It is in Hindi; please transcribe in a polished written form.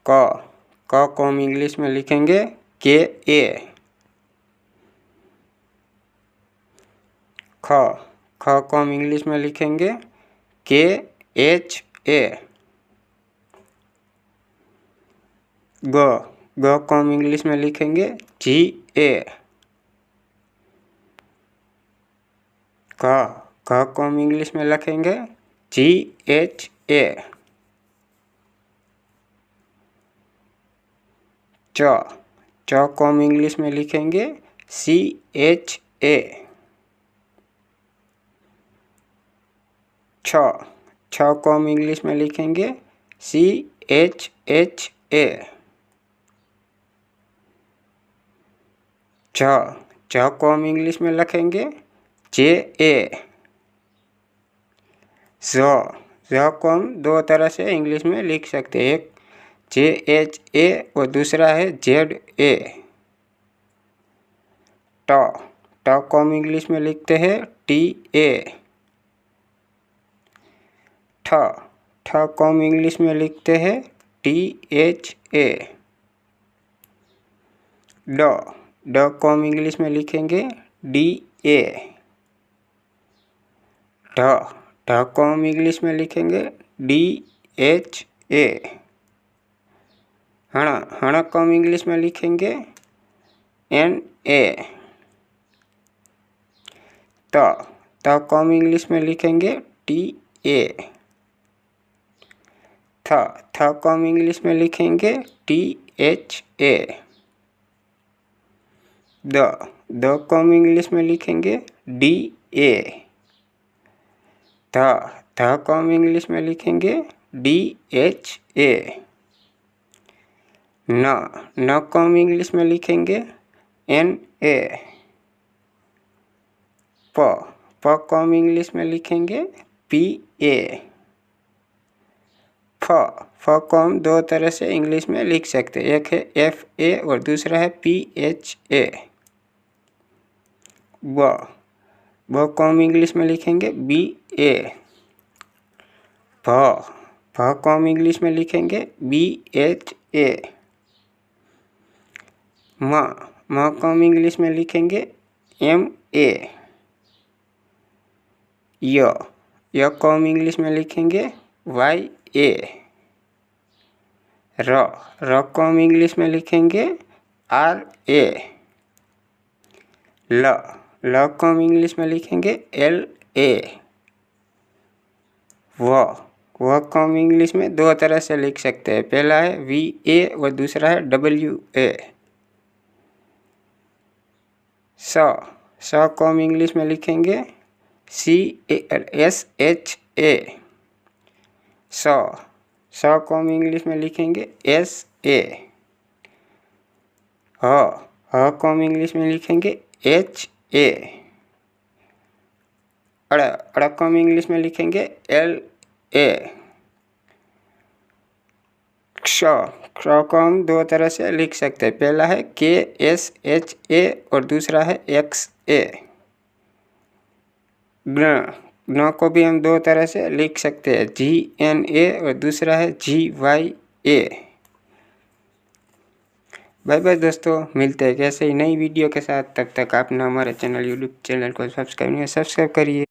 क को हम इंग्लिश में लिखेंगे के ए। ख को हम इंग्लिश में लिखेंगे के एच ए। ग को हम इंग्लिश में लिखेंगे जी ए। ख को हम इंग्लिश में लिखेंगे जी एच ए। च को हम इंग्लिश में लिखेंगे सी एच ए। छ को हम इंग्लिश में लिखेंगे सी एच एच ए। झ को हम इंग्लिश में लिखेंगे जे ए। झ को हम दो तरह से इंग्लिश में लिख सकते हैं, एक जे एच ए और दूसरा है जेड ए। ट को हम इंग्लिश में लिखते हैं टी ए। ठ को हम इंग्लिश में लिखते हैं टी एच ए। ड को हम इंग्लिश में लिखेंगे डी ए। ढ को हम इंग्लिश में लिखेंगे डी एच ए। हण को हम इंग्लिश में लिखेंगे एन ए। त को हम इंग्लिश में लिखेंगे टी ए। थ को हम इंग्लिश में लिखेंगे टी एच ए। द को हम इंग्लिश में लिखेंगे डी ए। ध को हम इंग्लिश में लिखेंगे डी एच ए। न को हम इंग्लिश में लिखेंगे एन ए। प को हम इंग्लिश में लिखेंगे पी ए। फ को हम दो तरह से इंग्लिश में लिख सकते हैं, एक है एफ ए और दूसरा है पी एच ए। ब को हम इंग्लिश में लिखेंगे बी ए। भ को हम इंग्लिश में लिखेंगे बी एच ए। म को हम इंग्लिश में लिखेंगे एम ए। य को हम इंग्लिश में लिखेंगे वाई ए। र को हम इंग्लिश में लिखेंगे आर ए। ल को हम इंग्लिश में लिखेंगे एल ए। व को हम इंग्लिश में दो तरह से लिख सकते हैं, पहला है वी ए और दूसरा है डब्ल्यू ए। स को हम इंग्लिश में लिखेंगे सी एस एच ए। स को हम इंग्लिश में लिखेंगे एस ए। ह को हम इंग्लिश में लिखेंगे एच ए। अड़ को हम इंग्लिश में लिखेंगे एल ए। क्ष को हम दो तरह से लिख सकते हैं, पहला है के एस एच ए और दूसरा है एक्स ए। ग्न को भी हम दो तरह से लिख सकते हैं, जी एन ए और दूसरा है जी वाई ए। बाय बाय दोस्तों, मिलते हैं कैसे ही नई वीडियो के साथ। तब तक आपने हमारे यूट्यूब चैनल को सब्सक्राइब करिए।